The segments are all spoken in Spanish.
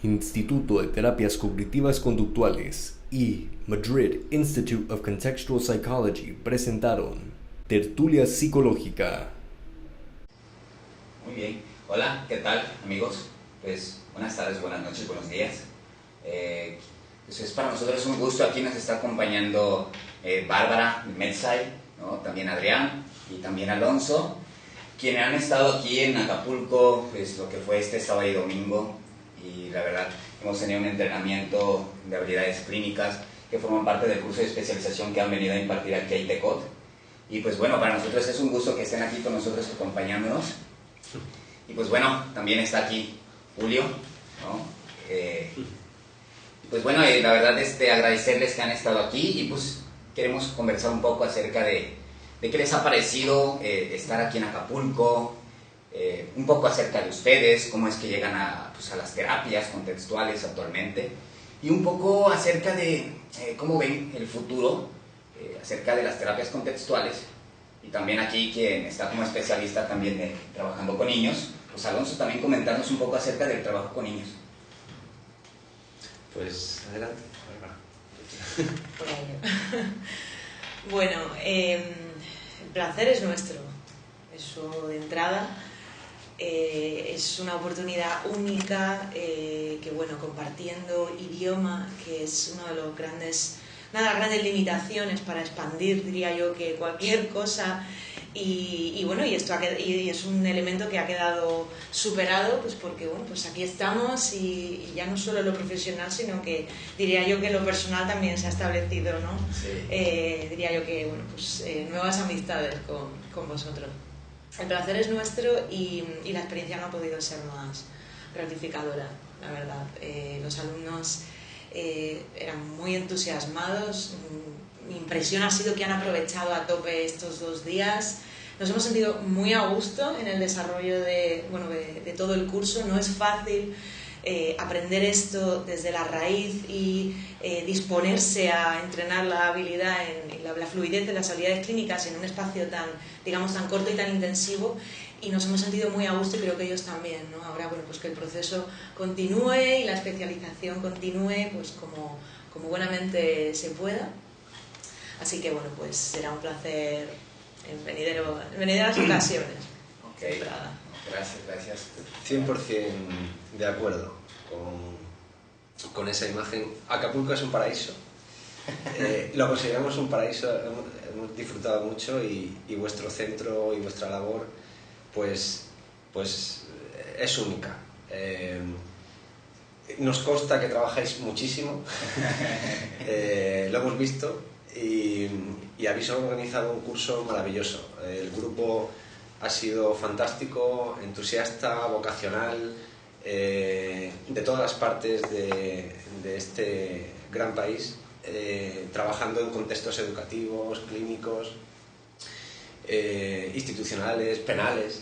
Instituto de Terapias Cognitivas Conductuales y Madrid Institute of Contextual Psychology presentaron Tertulia Psicológica. Muy bien. Hola, ¿qué tal, amigos? Pues buenas tardes, buenas noches, buenos días. Pues es para nosotros un gusto. Aquí nos está acompañando Bárbara Metzay, ¿no? También Adrián y también Alonso, quienes han estado aquí en Acapulco, pues lo que fue este sábado y domingo, y la verdad hemos tenido un entrenamiento de habilidades clínicas que forman parte del curso de especialización que han venido a impartir aquí a ITECOT. Y pues bueno, para nosotros es un gusto que estén aquí con nosotros acompañándonos. Y pues bueno, también está aquí Julio, ¿no? Pues bueno, la verdad agradecerles que han estado aquí y pues queremos conversar un poco acerca de qué les ha parecido estar aquí en Acapulco, un poco acerca de ustedes, cómo es que llegan a las terapias contextuales actualmente, y un poco acerca de cómo ven el futuro, acerca de las terapias contextuales, y también aquí quien está como especialista también trabajando con niños, pues Alonso, también comentarnos un poco acerca del trabajo con niños. Pues adelante. Por ello. Bueno, el placer es nuestro, eso de entrada. Es una oportunidad única que, bueno, compartiendo idioma, que es una de las grandes limitaciones para expandir, diría yo, que cualquier cosa. Y bueno, y es un elemento que ha quedado superado, pues porque bueno, pues aquí estamos y ya no solo lo profesional, sino que diría yo que lo personal también se ha establecido, ¿no? Sí. Diría yo que bueno, pues nuevas amistades con vosotros. El placer es nuestro y la experiencia no ha podido ser más gratificadora, la verdad. Los alumnos eran muy entusiasmados. Mi impresión ha sido que han aprovechado a tope estos 2 días. Nos hemos sentido muy a gusto en el desarrollo de todo el curso. No es fácil aprender esto desde la raíz y disponerse a entrenar la habilidad en la fluidez de las habilidades clínicas en un espacio tan corto y tan intensivo, y nos hemos sentido muy a gusto y creo que ellos también, ¿no? Ahora, bueno, pues que el proceso continúe y la especialización continúe pues como buenamente se pueda. Así que bueno, pues será un placer en venideras ocasiones. Okay. Gracias. 100% de acuerdo con esa imagen. Acapulco es un paraíso. Lo consideramos un paraíso, hemos disfrutado mucho y vuestro centro y vuestra labor pues es única. Nos consta que trabajáis muchísimo, lo hemos visto. Y habéis organizado un curso maravilloso. El grupo ha sido fantástico, entusiasta, vocacional, de todas las partes de este gran país, trabajando en contextos educativos, clínicos, institucionales, penales,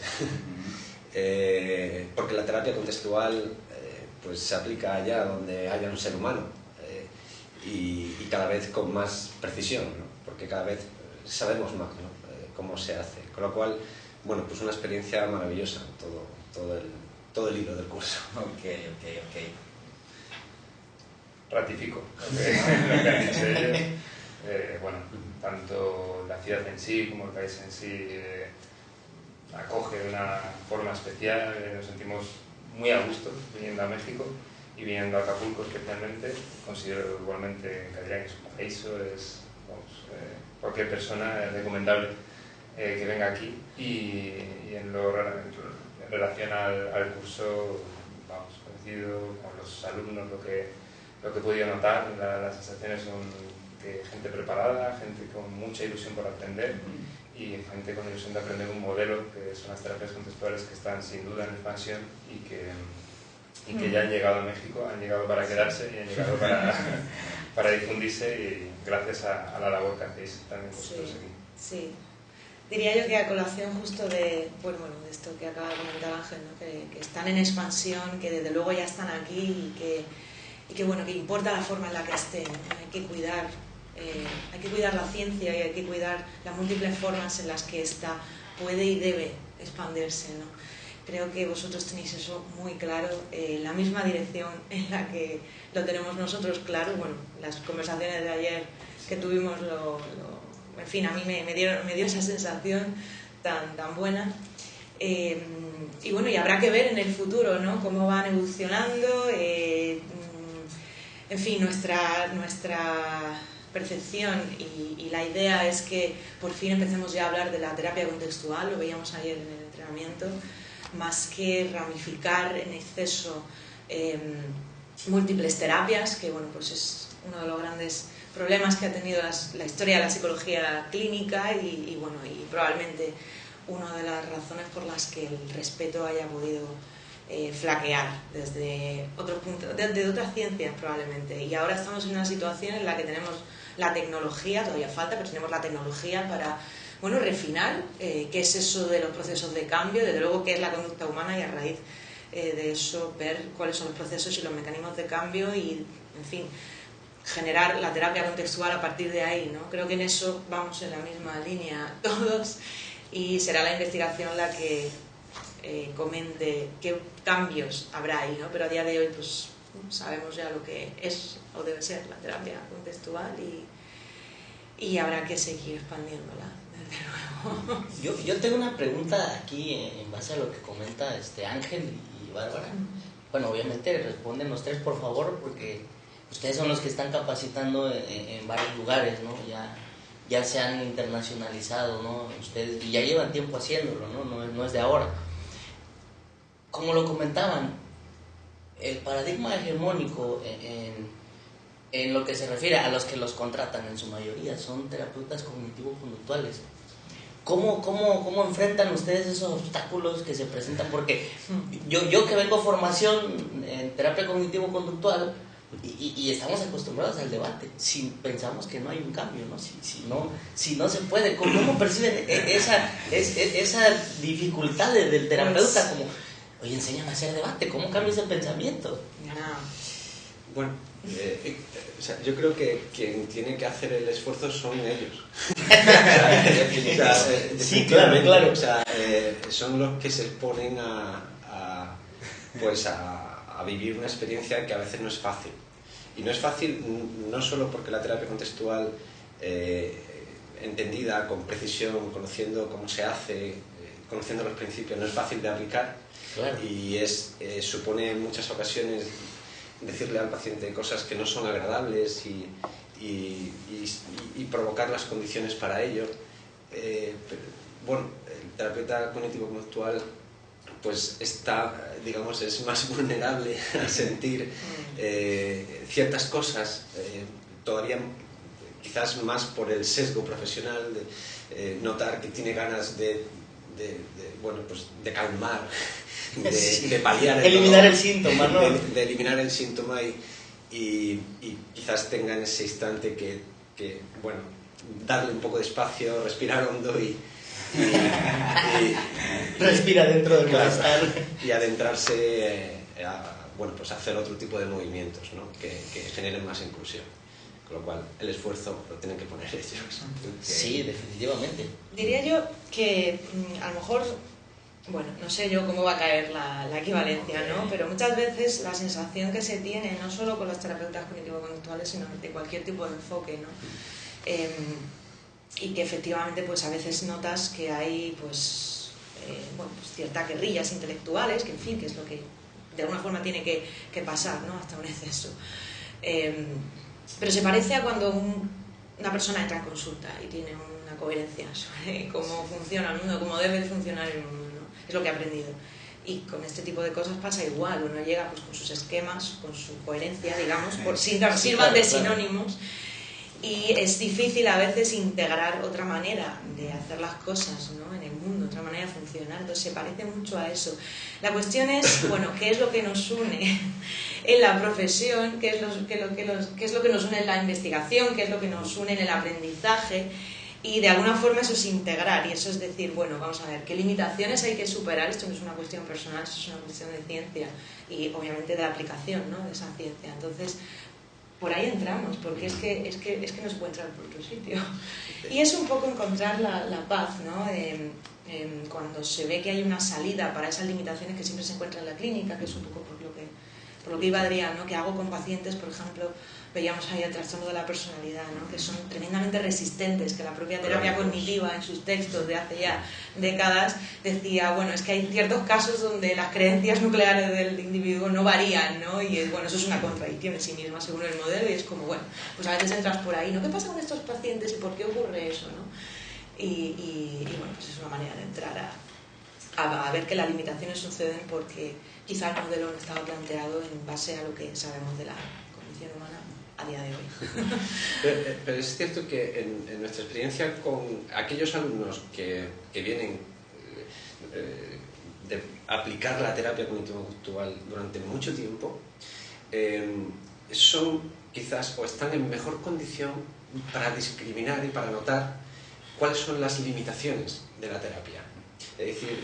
porque la terapia contextual pues se aplica allá donde haya un ser humano. Y cada vez con más precisión, ¿no? Porque cada vez sabemos más, ¿no? Cómo se hace. Con lo cual, bueno, pues una experiencia maravillosa, todo el hilo del curso. Ok. Ratifico lo que han dicho ellos. Bueno, tanto la ciudad en sí como el país en sí acoge de una forma especial. Nos sentimos muy a gusto viniendo a México y viniendo a Acapulco especialmente. Considero igualmente que Adrián es un paraíso, cualquier persona es recomendable que venga aquí, y en relación al curso, coincido con los alumnos, lo que he podido notar, las sensaciones son de gente preparada, gente con mucha ilusión por aprender y gente con ilusión de aprender un modelo que son las terapias contextuales, que están sin duda en expansión y que ya han llegado a México, han llegado para quedarse y han llegado para difundirse, y gracias a la labor que hacéis también vosotros aquí. Sí. Diría yo que a colación justo de esto que acaba de comentar Ángel, ¿no? que están en expansión, que desde luego ya están aquí y que importa la forma en la que estén, ¿no? Hay que cuidar la ciencia y hay que cuidar las múltiples formas en las que ésta puede y debe expandirse, ¿no? creo que vosotros tenéis eso muy claro, la misma dirección en la que lo tenemos nosotros claro. Bueno, las conversaciones de ayer que tuvimos, en fin, a mí me dio esa sensación tan buena. Y bueno, y habrá que ver en el futuro, ¿no?, cómo van evolucionando. En fin, nuestra percepción y la idea es que por fin empecemos ya a hablar de la terapia contextual, lo veíamos ayer en el entrenamiento, más que ramificar en exceso múltiples terapias, que bueno, pues es uno de los grandes problemas que ha tenido la historia de la psicología clínica y bueno, y probablemente una de las razones por las que el respeto haya podido flaquear desde otros puntos, desde otras ciencias probablemente. Y ahora estamos en una situación en la que tenemos la tecnología, todavía falta, pero tenemos la tecnología para, bueno, refinar qué es eso de los procesos de cambio, desde luego qué es la conducta humana, y a raíz de eso ver cuáles son los procesos y los mecanismos de cambio y, en fin, generar la terapia contextual a partir de ahí, ¿no? Creo que en eso vamos en la misma línea todos, y será la investigación la que comente qué cambios habrá ahí, ¿no? Pero a día de hoy pues sabemos ya lo que es o debe ser la terapia contextual y habrá que seguir expandiéndola, desde luego. Yo tengo una pregunta aquí en base a lo que comenta Ángel y Bárbara. Bueno, obviamente responden los tres, por favor, porque ustedes son los que están capacitando en varios lugares, ¿no? Ya se han internacionalizado, ¿no? Ustedes, y ya llevan tiempo haciéndolo, ¿no? No es de ahora. Como lo comentaban, el paradigma hegemónico en lo que se refiere a los que los contratan en su mayoría son terapeutas cognitivo-conductuales. ¿Cómo enfrentan ustedes esos obstáculos que se presentan? Porque yo que vengo formación en terapia cognitivo-conductual y estamos acostumbrados al debate, si pensamos que no hay un cambio, ¿no? Si no se puede, ¿cómo perciben esa dificultad del terapeuta? Como, oye, enséñame a hacer debate, ¿cómo cambia ese pensamiento? Bueno, o sea, yo creo que quien tiene que hacer el esfuerzo son ellos. Sí, claro. O sea, son los que se exponen a vivir una experiencia que a veces no es fácil. Y no es fácil no solo porque la terapia contextual, entendida con precisión, conociendo cómo se hace, conociendo los principios, no es fácil de aplicar. Claro. Y supone en muchas ocasiones decirle al paciente cosas que no son agradables y provocar las condiciones para ello. Bueno, el terapeuta cognitivo-conductual pues está, digamos, es más vulnerable a sentir ciertas cosas, todavía quizás más por el sesgo profesional, de notar que tiene ganas de calmar, de paliar eliminar el síntoma, ¿no? De eliminar el síntoma y quizás tenga en ese instante que darle un poco de espacio, respirar hondo y respira dentro del malestar y adentrarse a hacer otro tipo de movimientos, ¿no? que generen más inclusión. Con lo cual, el esfuerzo lo tienen que poner ellos. Sí, definitivamente. Diría yo que a lo mejor, bueno, no sé yo cómo va a caer la equivalencia, ¿no? Pero muchas veces la sensación que se tiene, no solo con los terapeutas cognitivo-conductuales, sino de cualquier tipo de enfoque, ¿no? Y que efectivamente pues a veces notas que hay pues ciertas guerrillas intelectuales, que en fin, que es lo que de alguna forma tiene que pasar, ¿no? Hasta un exceso. Pero se parece a cuando una persona entra en consulta y tiene una coherencia sobre cómo funciona el mundo, cómo debe funcionar el mundo, ¿no? Es lo que ha aprendido. Y con este tipo de cosas pasa igual, uno llega pues con sus esquemas, con su coherencia, digamos, sirvan de sinónimos, y es difícil a veces integrar otra manera de hacer las cosas, ¿no? En el mundo, otra manera de funcionar. Entonces se parece mucho a eso. La cuestión es, bueno, ¿qué es lo que nos une en la profesión? ¿Qué es lo que nos une en la investigación? ¿Qué es lo que nos une en el aprendizaje? Y de alguna forma eso es integrar, y eso es decir, bueno, vamos a ver, ¿qué limitaciones hay que superar? Esto no es una cuestión personal, esto es una cuestión de ciencia y obviamente de aplicación, ¿no? De esa ciencia. Entonces, por ahí entramos, porque es que no se puede entrar por otro sitio. Y es un poco encontrar la paz, ¿no? Cuando se ve que hay una salida para esas limitaciones que siempre se encuentran en la clínica, que es un poco por lo que iba Adrián, ¿no? Que hago con pacientes, por ejemplo, veíamos ahí el trastorno de la personalidad, ¿no? Que son tremendamente resistentes, que la propia terapia cognitiva en sus textos de hace ya décadas decía, bueno, es que hay ciertos casos donde las creencias nucleares del individuo no varían, ¿no? Y bueno, eso es una contradicción en sí misma según el modelo, y es como, bueno, pues a veces entras por ahí, ¿no? ¿Qué pasa con estos pacientes y por qué ocurre eso, ¿no? Y bueno, pues es una manera de entrar a ver que las limitaciones suceden porque quizá el modelo no estaba planteado en base a lo que sabemos de la condición humana a día de hoy. Pero es cierto que en nuestra experiencia con aquellos alumnos que vienen de aplicar la terapia cognitivo-conductual durante mucho tiempo, son quizás o están en mejor condición para discriminar y para notar cuáles son las limitaciones de la terapia. Es decir,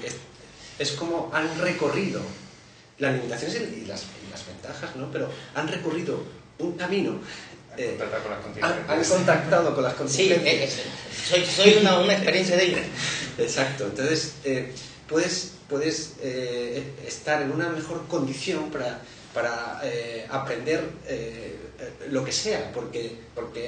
es como han recorrido las limitaciones y las ventajas, ¿no? Pero han recorrido un camino. Han contactado con las contingencias. Sí, soy una experiencia de ello. Exacto. Entonces, puedes estar en una mejor condición para aprender lo que sea, porque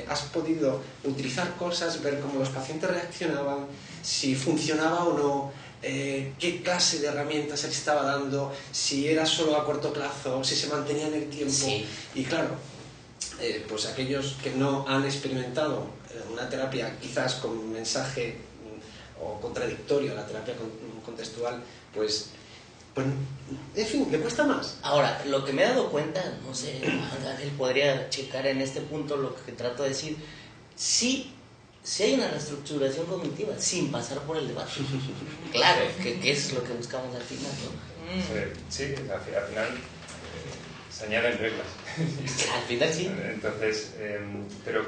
has podido utilizar cosas, ver cómo los pacientes reaccionaban, si funcionaba o no, qué clase de herramientas se le estaba dando, si era solo a corto plazo, si se mantenía en el tiempo. Sí. Y claro, pues aquellos que no han experimentado una terapia quizás con un mensaje o contradictorio a la terapia contextual, pues en fin, le cuesta más. Ahora, lo que me he dado cuenta, no sé, Ángel podría checar en este punto lo que trato de decir, sí hay una reestructuración cognitiva sin pasar por el debate. Claro, que es lo que buscamos al final, ¿no? Sí, al final se añaden reglas. Al final sí. Entonces, pero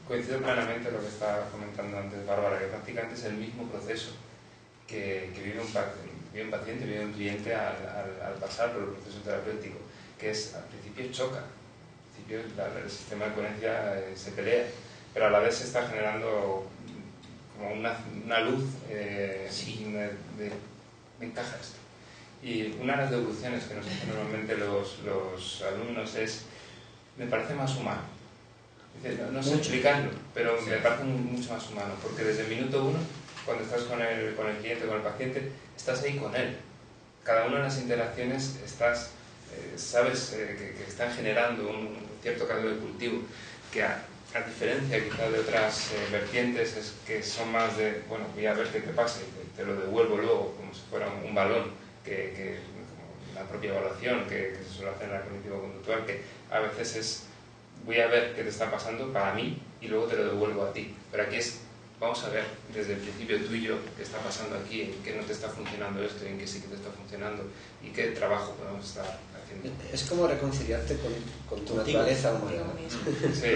coincido plenamente con lo que estaba comentando antes Bárbara, que prácticamente es el mismo proceso que vive un paciente, vive un cliente al pasar por el proceso terapéutico, que es, al principio choca, al principio el sistema de coherencia se pelea, pero a la vez se está generando como una luz me encaja esto. Y una de las devoluciones que nos hacen normalmente los alumnos es, me parece más humano. Dice, no sé explicarlo, pero me parece mucho más humano, porque desde el minuto uno, cuando estás con el cliente, con el paciente, estás ahí con él. Cada una de las interacciones sabes que están generando un cierto caldo de cultivo, que a diferencia quizás de otras vertientes, es que son más de, bueno, voy a ver qué te pasa y te lo devuelvo luego, como si fuera un balón, que como la propia evaluación que se suele hacer en la cognitivo-conductual, que a veces es, voy a ver qué te está pasando para mí y luego te lo devuelvo a ti. Pero aquí es, vamos a ver desde el principio tú y yo qué está pasando aquí, en qué no te está funcionando esto, en qué sí que te está funcionando y qué trabajo podemos estar haciendo. Es como reconciliarte con tu naturaleza humana.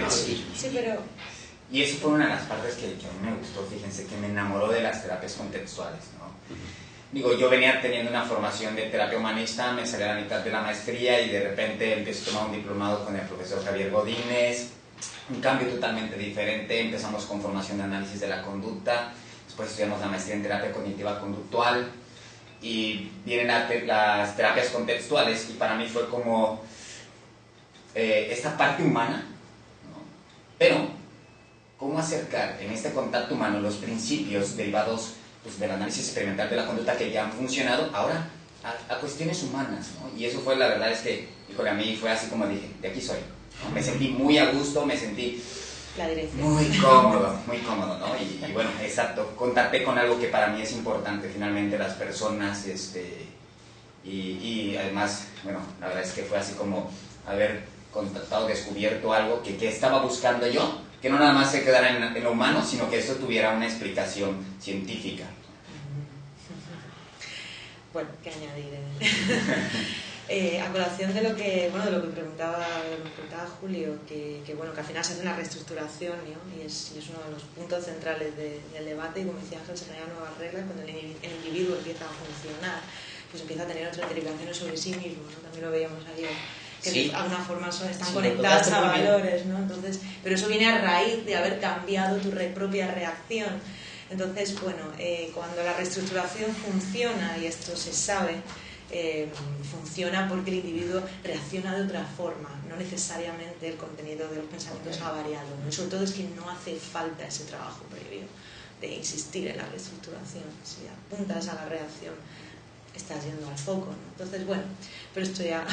Sí, pero... Y eso fue una de las partes que a mí me gustó, fíjense, que me enamoró de las terapias contextuales, ¿no? Digo, yo venía teniendo una formación de terapia humanista, me salí a la mitad de la maestría y de repente empecé a tomar un diplomado con el profesor Javier Godínez, un cambio totalmente diferente, empezamos con formación de análisis de la conducta, después estudiamos la maestría en terapia cognitiva conductual y vienen las terapias contextuales y para mí fue como esta parte humana, ¿no? Pero cómo acercar en este contacto humano los principios derivados pues, del análisis experimental de la conducta que ya han funcionado ahora a cuestiones humanas, ¿no? Y eso fue, la verdad es que, híjole, a mí fue así como dije, de aquí soy, ¿no? Me sentí muy a gusto, me sentí muy cómodo, ¿no? Y bueno, exacto, contacté con algo que para mí es importante, finalmente las personas, y además, bueno, la verdad es que fue así como haber contactado, descubierto algo que estaba buscando yo, que no nada más se quedara en lo humano, sino que eso tuviera una explicación científica. Bueno, ¿qué añadir? A colación de lo que preguntaba Julio, que al final se hace una reestructuración, ¿no? y es uno de los puntos centrales del debate, y como decía Ángel, se crean nuevas reglas cuando el individuo empieza a funcionar, pues empieza a tener otras derivaciones sobre sí mismo, ¿no? También lo veíamos ayer. que Sí. de alguna forma están Sí, conectadas lo a tocaste muy bien. valores, ¿no? Entonces, pero eso viene a raíz de haber cambiado tu propia reacción. Entonces, bueno, cuando la reestructuración funciona, y esto se sabe, funciona porque el individuo reacciona de otra forma, no necesariamente el contenido de los pensamientos ha variado, ¿no? Y sobre todo es que no hace falta ese trabajo previo de insistir en la reestructuración. Si apuntas a la reacción, estás yendo al foco, ¿no? Entonces, bueno, pero esto ya...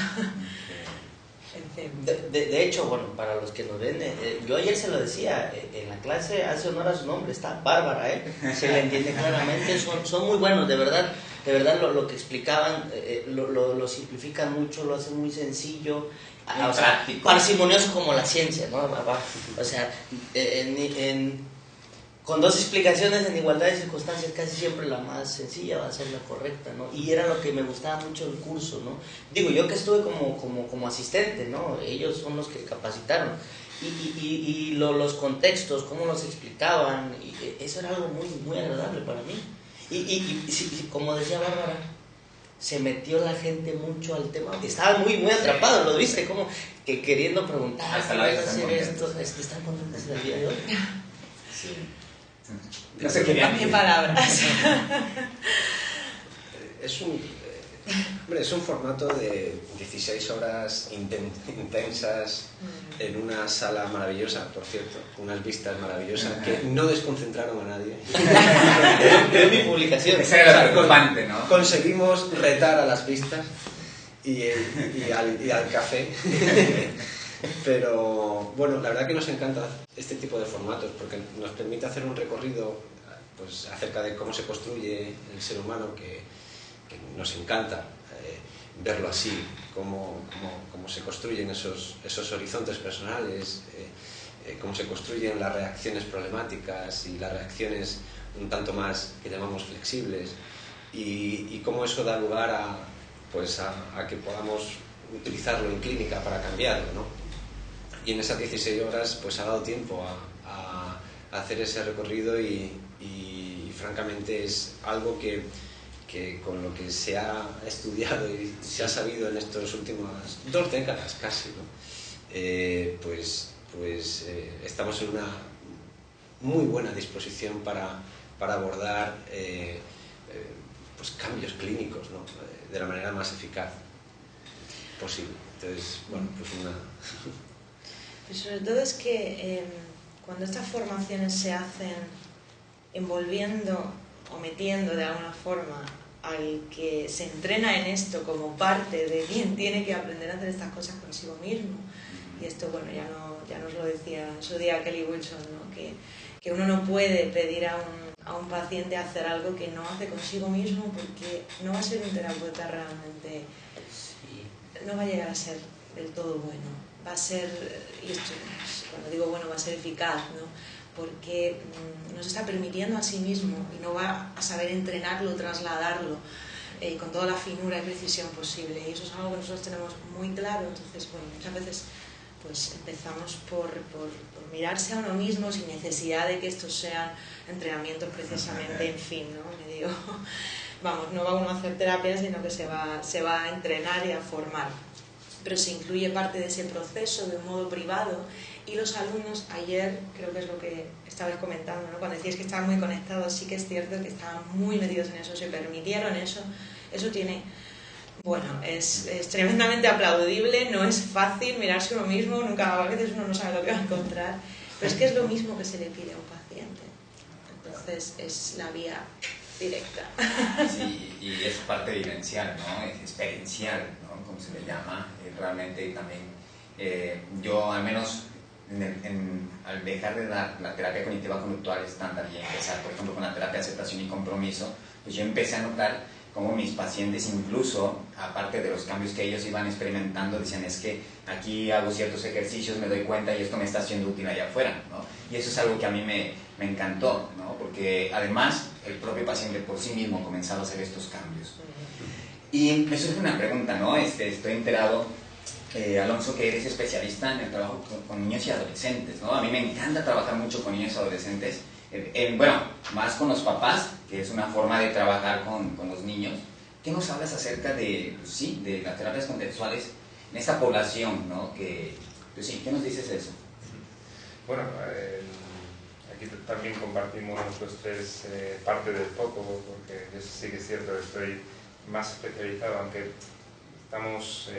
De hecho, bueno, para los que nos ven, yo ayer se lo decía, en la clase hace honor a su nombre, está Bárbara, se le entiende claramente, son muy buenos, de verdad lo que explicaban, lo simplifican mucho, lo hacen muy sencillo, Muy práctico. parsimonioso como la ciencia, ¿no? O sea, con dos explicaciones en igualdad de circunstancias, casi siempre la más sencilla va a ser la correcta, ¿no? Y era lo que me gustaba mucho del curso, ¿no? Digo, yo que estuve como asistente, ¿no? Ellos son los que capacitaron. Y los contextos, cómo los explicaban, eso era algo muy, muy agradable para mí. Sí, como decía Bárbara, se metió la gente mucho al tema. Estaban muy, muy atrapados, ¿lo viste? Como que queriendo preguntar, Hasta la vez ¿qué están hacer esto? contentos. ¿Están contentos el día de hoy? Sí. No se querían En palabras. Es un formato de 16 horas intensas en una sala maravillosa, por cierto, unas vistas maravillosas que no desconcentraron a nadie. Es mi publicación. Esa era la preocupante, ¿no? Conseguimos retar a las vistas y al café. Pero bueno, la verdad que nos encanta este tipo de formatos porque nos permite hacer un recorrido pues, acerca de cómo se construye el ser humano, que nos encanta verlo así, cómo se construyen esos horizontes personales, cómo se construyen las reacciones problemáticas y las reacciones un tanto más que llamamos flexibles, y cómo eso da lugar a que podamos utilizarlo en clínica para cambiarlo, ¿no? Y en esas 16 horas pues ha dado tiempo a hacer ese recorrido y francamente es algo que con lo que se ha estudiado y se ha sabido en estas últimas 2 décadas casi, ¿no? Estamos en una muy buena disposición para abordar pues cambios clínicos, ¿no? De la manera más eficaz posible. Entonces, bueno, pues Pues sobre todo es que cuando estas formaciones se hacen envolviendo o metiendo de alguna forma al que se entrena en esto como parte de quien tiene que aprender a hacer estas cosas consigo mismo, y esto bueno ya nos lo decía en su día Kelly Wilson, ¿no? que uno no puede pedir a un paciente hacer algo que no hace consigo mismo, porque no va a ser un terapeuta realmente, no va a llegar a ser del todo bueno, va a ser, y esto cuando digo bueno, va a ser eficaz, ¿no? Porque nos está permitiendo a sí mismo y no va a saber entrenarlo, trasladarlo con toda la finura y precisión posible, y eso es algo que nosotros tenemos muy claro. Entonces, bueno, muchas veces pues empezamos por mirarse a uno mismo sin necesidad de que estos sean entrenamientos precisamente, en fin, ¿no? Medio, vamos, no va uno a hacer terapia, sino que se va a entrenar y a formar, pero se incluye parte de ese proceso de un modo privado. Y los alumnos, ayer creo que es lo que estabais comentando, ¿no? Cuando decíais que estaban muy conectados, sí que es cierto que estaban muy metidos en eso, se permitieron eso. Eso tiene, bueno, es tremendamente aplaudible, no es fácil mirarse uno mismo, nunca, a veces uno no sabe lo que va a encontrar, pero es que es lo mismo que se le pide a un paciente. Entonces es la vía directa. Sí, y es parte vivencial, ¿no? Es experiencial, ¿no? Como se le llama, realmente también. Yo al menos al dejar de dar la terapia cognitiva conductual estándar y empezar, por ejemplo, con la terapia de aceptación y compromiso, pues yo empecé a notar cómo mis pacientes, incluso, aparte de los cambios que ellos iban experimentando, decían, es que aquí hago ciertos ejercicios, me doy cuenta y esto me está siendo útil allá afuera, ¿no? Y eso es algo que a mí me encantó, ¿no? Porque además el propio paciente por sí mismo comenzaba a hacer estos cambios. Y me surge una pregunta, ¿no? Estoy enterado, Alonso, que eres especialista en el trabajo con niños y adolescentes, ¿no? A mí me encanta trabajar mucho con niños y adolescentes, bueno, más con los papás, que es una forma de trabajar con los niños. ¿Qué nos hablas acerca de las terapias contextuales esta población, ¿no? Pues sí, ¿qué nos dices de eso? Bueno, aquí también compartimos los tres parte del foco, porque yo sí que es cierto que estoy más especializado, aunque estamos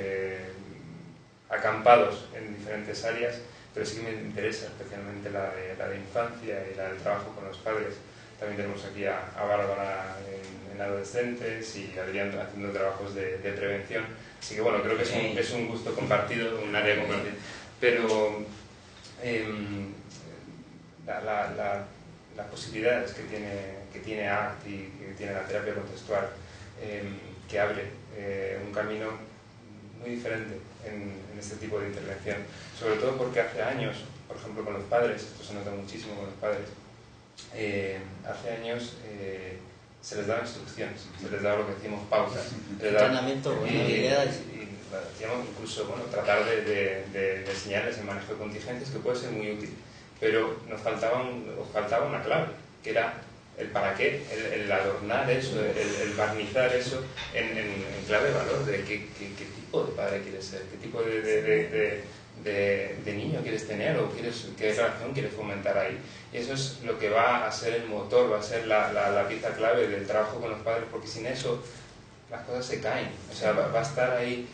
acampados en diferentes áreas, pero sí que me interesa especialmente la de infancia y la del trabajo con los padres. También tenemos aquí a Bárbara en adolescentes y Adrián haciendo trabajos de prevención. Así que bueno, creo que es un gusto compartido, un área compartida. Pero las posibilidades que tiene ACT y que tiene la terapia contextual, que abre un camino muy diferente en este tipo de intervención. Sobre todo porque hace años, por ejemplo con los padres, esto se nota muchísimo con los padres, hace años se les daba instrucciones, se les daba lo que decimos pautas, entrenamiento, y hacíamos incluso tratar de enseñarles el manejo de contingentes, que puede ser muy útil, pero nos faltaba una clave, que era el para qué, el adornar eso, el barnizar eso en clave de valor, de qué tipo de padre quieres ser, qué tipo de niño quieres tener o qué relación quieres fomentar ahí. Y eso es lo que va a ser el motor, va a ser la pieza clave del trabajo con los padres, porque sin eso las cosas se caen. O sea, va a estar ahí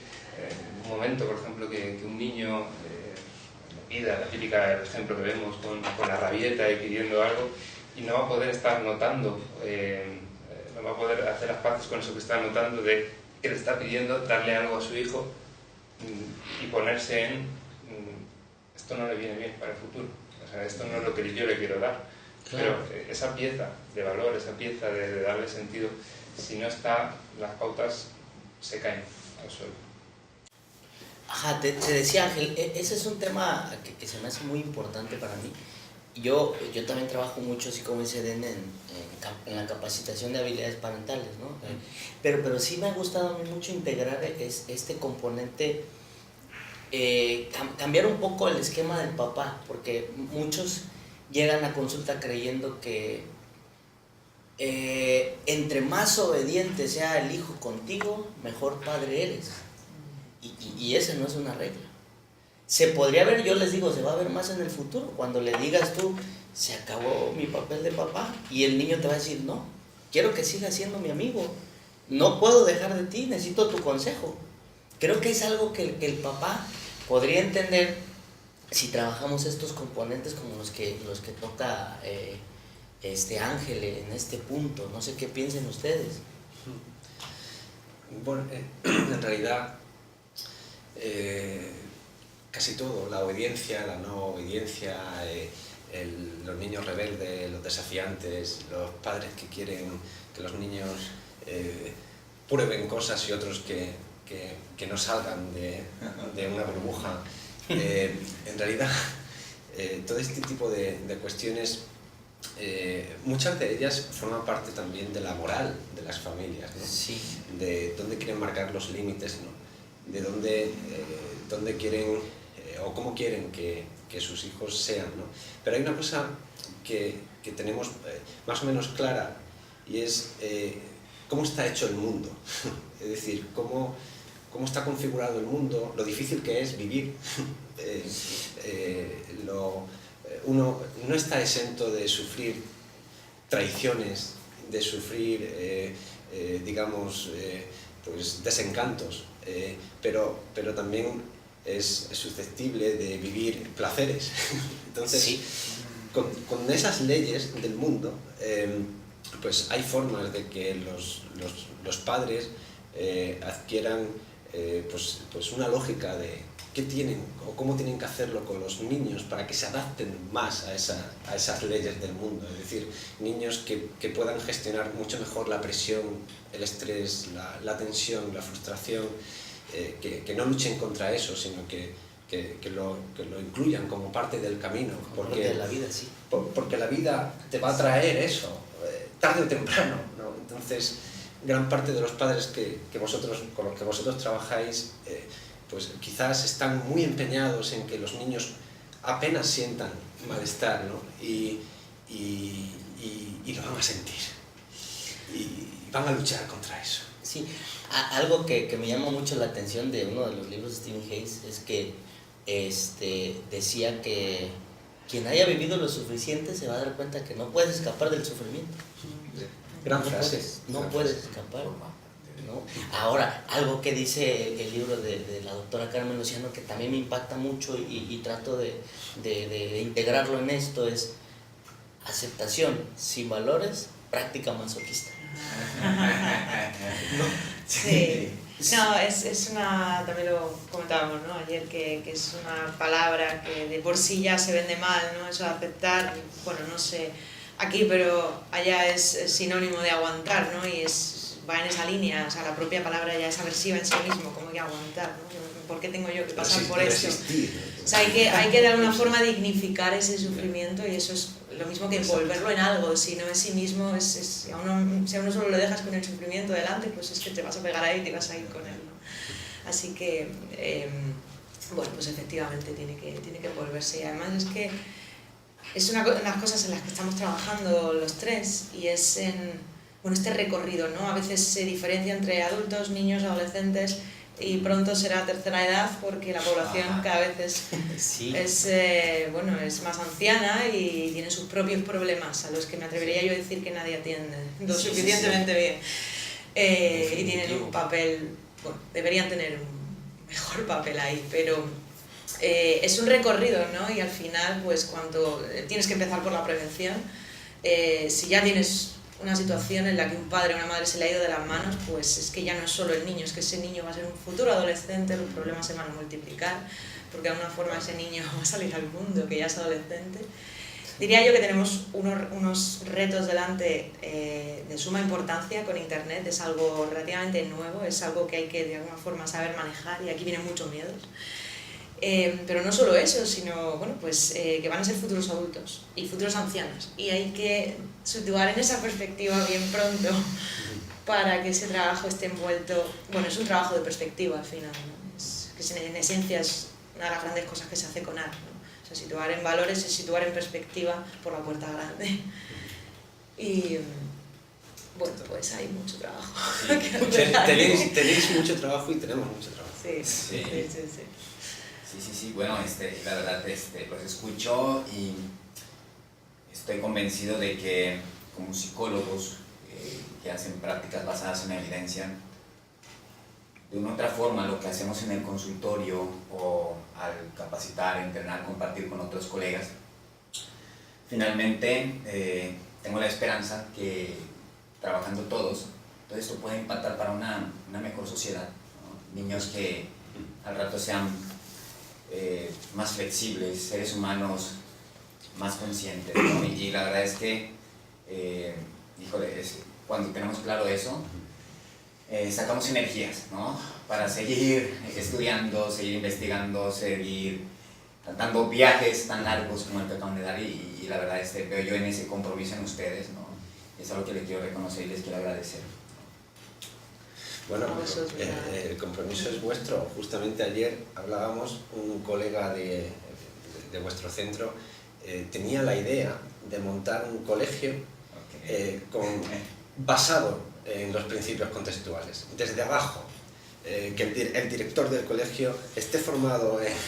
un momento, por ejemplo, que un niño pida, la típica ejemplo que vemos con la rabieta y pidiendo algo, y no va a poder estar notando, no va a poder hacer las paces con eso que está notando de que le está pidiendo darle algo a su hijo y ponerse en esto no le viene bien para el futuro, o sea, esto no es lo que yo le quiero dar. Claro. Pero esa pieza de valor, esa pieza de darle sentido, si no está, las pautas se caen al suelo. Ajá, te decía Ángel, ese es un tema que se me hace muy importante para mí. Yo también trabajo mucho, así como dice Den, en la capacitación de habilidades parentales, ¿no? Pero sí me ha gustado a mí mucho integrar este componente, cambiar un poco el esquema del papá, porque muchos llegan a consulta creyendo que entre más obediente sea el hijo contigo, mejor padre eres. Y esa no es una regla. Se podría ver, yo les digo, se va a ver más en el futuro, cuando le digas tú, se acabó mi papel de papá, y el niño te va a decir, no, quiero que sigas siendo mi amigo, no puedo dejar de ti, necesito tu consejo. Creo que es algo que el papá podría entender si trabajamos estos componentes como los que toca Ángel en este punto. No sé qué piensen ustedes. Bueno, en realidad casi todo, la obediencia, la no obediencia, los niños rebeldes, los desafiantes, los padres que quieren que los niños prueben cosas y otros que no salgan de una burbuja. En realidad, todo este tipo de cuestiones, muchas de ellas forman parte también de la moral de las familias, ¿no? Sí. De dónde quieren marcar los límites, ¿no? De dónde quieren o cómo quieren que sus hijos sean, ¿no? Pero hay una cosa que tenemos más o menos clara, y es cómo está hecho el mundo. Es decir, cómo está configurado el mundo, lo difícil que es vivir. Uno no está exento de sufrir traiciones, de sufrir, pues desencantos, pero también es susceptible de vivir placeres. Entonces, sí. Con esas leyes del mundo, pues hay formas de que los padres adquieran pues una lógica de qué tienen o cómo tienen que hacerlo con los niños para que se adapten más a esas leyes del mundo. Es decir, niños que puedan gestionar mucho mejor la presión, el estrés, la tensión, la frustración, que no luchen contra eso, sino que lo incluyan como parte del camino. Porque de la vida, sí. Porque la vida te va a traer eso, tarde o temprano, ¿no? Entonces, gran parte de los padres con los que vosotros trabajáis, pues quizás están muy empeñados en que los niños apenas sientan malestar, ¿no? Y lo van a sentir. Y van a luchar contra eso. Sí, algo que me llama mucho la atención de uno de los libros de Stephen Hayes es que decía que quien haya vivido lo suficiente se va a dar cuenta que no puedes escapar del sufrimiento. Gran frase. No puedes escapar. ¿No? Ahora, algo que dice el libro de la doctora Carmen Luciano que también me impacta mucho y trato de integrarlo en esto es aceptación sin valores, práctica masoquista. ¿No? Sí. No, es una, también lo comentábamos, ¿no? Ayer, que es una palabra que de por sí ya se vende mal, ¿no? Eso de aceptar, bueno, no sé aquí, pero allá es sinónimo de aguantar, ¿no? Y va en esa línea, o sea, la propia palabra ya es aversiva en sí mismo, como que aguantar, ¿no? ¿Por qué tengo yo que pasar por esto? O sea, hay que de alguna forma dignificar ese sufrimiento, y eso es lo mismo que envolverlo en algo. Si no es sí mismo, si a uno solo lo dejas con el sufrimiento delante, pues es que te vas a pegar ahí y te vas a ir con él, ¿no? Así que, bueno, pues efectivamente tiene que envolverse, y además es que es una de las cosas en las que estamos trabajando los tres, y es bueno, este recorrido, ¿no? A veces se diferencia entre adultos, niños, adolescentes, y pronto será tercera edad, porque la población cada vez es más anciana y tiene sus propios problemas, a los que me atrevería yo a decir que nadie atiende lo suficientemente bien. Y tienen un papel, bueno, deberían tener un mejor papel ahí, pero es un recorrido, ¿no? Y al final, pues cuando tienes que empezar por la prevención, si ya tienes una situación en la que un padre o una madre se le ha ido de las manos, pues es que ya no es solo el niño, es que ese niño va a ser un futuro adolescente, los problemas se van a multiplicar, porque de alguna forma ese niño va a salir al mundo, que ya es adolescente. Diría yo que tenemos unos retos delante de suma importancia con Internet, es algo relativamente nuevo, es algo que hay que de alguna forma saber manejar, y aquí vienen muchos miedos. Pero no solo eso, sino bueno, pues, que van a ser futuros adultos y futuros ancianos, y hay que situar en esa perspectiva bien pronto para que ese trabajo esté envuelto. Bueno, es un trabajo de perspectiva al final, ¿no? Que en esencia es una de las grandes cosas que se hace con ART, ¿no? O sea, situar en valores es situar en perspectiva por la puerta grande. Y bueno, pues hay mucho trabajo. Sí. Tenéis mucho trabajo y tenemos mucho trabajo. Sí. Sí, bueno, la verdad, los escucho y estoy convencido de que como psicólogos que hacen prácticas basadas en evidencia, de una u otra forma lo que hacemos en el consultorio o al capacitar, entrenar, compartir con otros colegas, finalmente tengo la esperanza que trabajando todos, todo esto puede impactar para una mejor sociedad, ¿no? Niños que al rato sean más flexibles, seres humanos más conscientes, ¿no? Y la verdad es que, cuando tenemos claro eso, sacamos energías, ¿no? Para seguir estudiando, seguir investigando, seguir dando viajes tan largos como el que acaban de dar, y la verdad veo yo en ese compromiso en ustedes, ¿no? Es algo que les quiero reconocer y les quiero agradecer. Bueno, el compromiso es vuestro. Justamente ayer hablábamos, un colega de vuestro centro tenía la idea de montar un colegio basado en los principios contextuales, desde abajo, que el director del colegio esté formado en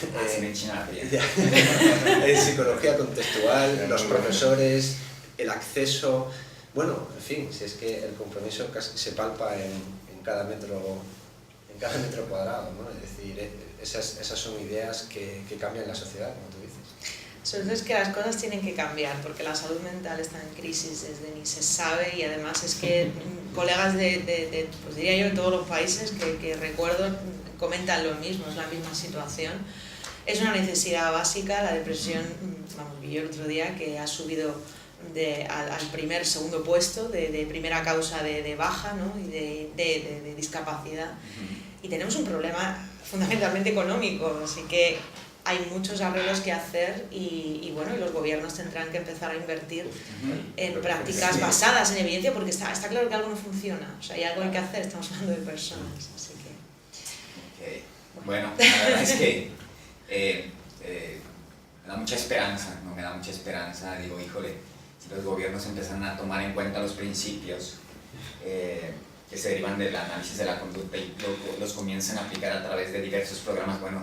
psicología contextual, los profesores, el acceso, bueno, en fin, si es que el compromiso casi se palpa en cada metro cuadrado, ¿no? Es decir, esas son ideas que cambian la sociedad, como tú dices. Sobre todo es que las cosas tienen que cambiar, porque la salud mental está en crisis desde ni se sabe, y además es que colegas pues diría yo, de todos los países que recuerdo comentan lo mismo, es la misma situación. Es una necesidad básica, la depresión, vamos, vi yo el otro día que ha subido al segundo puesto de primera causa de baja, ¿no? Y de discapacidad. Y tenemos un problema fundamentalmente económico, así que hay muchos arreglos que hacer, y bueno, y los gobiernos tendrán que empezar a invertir en prácticas basadas en evidencia, porque está claro que algo no funciona, o sea, hay algo que hacer, estamos hablando de personas, así que... Okay. Bueno, la verdad es que me da mucha esperanza, ¿no? Me da mucha esperanza, digo, híjole, si los gobiernos empiezan a tomar en cuenta los principios, que se derivan del análisis de la conducta y los comienzan a aplicar a través de diversos programas. Bueno,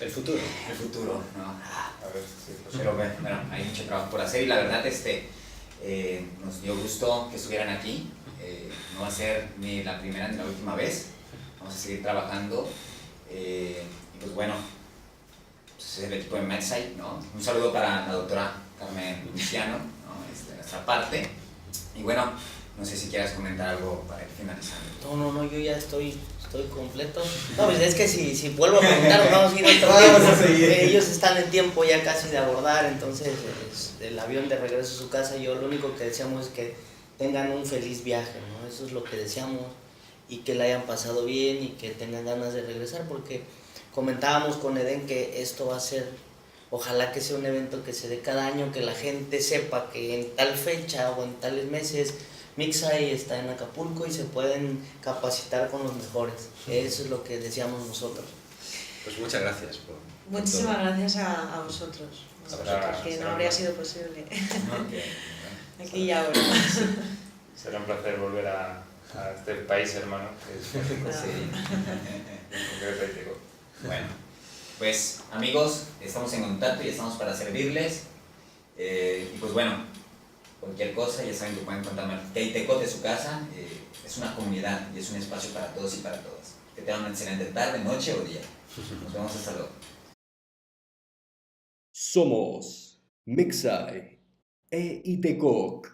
El futuro. el futuro, ¿no? A ver, sí, pues, Pero bueno, hay mucho trabajo por hacer y la verdad nos dio gusto que estuvieran aquí. No va a ser ni la primera ni la última vez. Vamos a seguir trabajando. Y pues bueno, pues es el equipo de MedSci, ¿no? Un saludo para la doctora Carmen Luciano, ¿no? De nuestra parte. Y bueno, no sé si quieras comentar algo para ir finalizando. No, yo ya estoy completo. No, pues es que si vuelvo a preguntar, vamos a ir otro Vamos tiempo. a seguir. Ellos están en tiempo ya casi de abordar, entonces el avión de regreso a su casa, yo lo único que deseamos es que tengan un feliz viaje, ¿no? Eso es lo que deseamos, y que la hayan pasado bien y que tengan ganas de regresar, porque comentábamos con Eden que esto va a ser, ojalá que sea un evento que se dé cada año, que la gente sepa que en tal fecha o en tales meses MixEye está en Acapulco y se pueden capacitar con los mejores. Eso es lo que deseamos nosotros. Pues muchas gracias por Muchísimas todo. gracias a vosotros, A vosotros. que no habría sido posible Ok. aquí y ahora. será un placer volver a este país hermano, que es México. Sí. Concreto. Bueno, pues amigos, estamos en contacto y estamos para servirles. Y pues bueno, cualquier cosa, ya saben que pueden contarme. Teitecot de su casa es una comunidad y es un espacio para todos y para todas. Que tengan una excelente tarde, noche o día. Nos vemos hasta luego. Somos MixEye e Itecoc.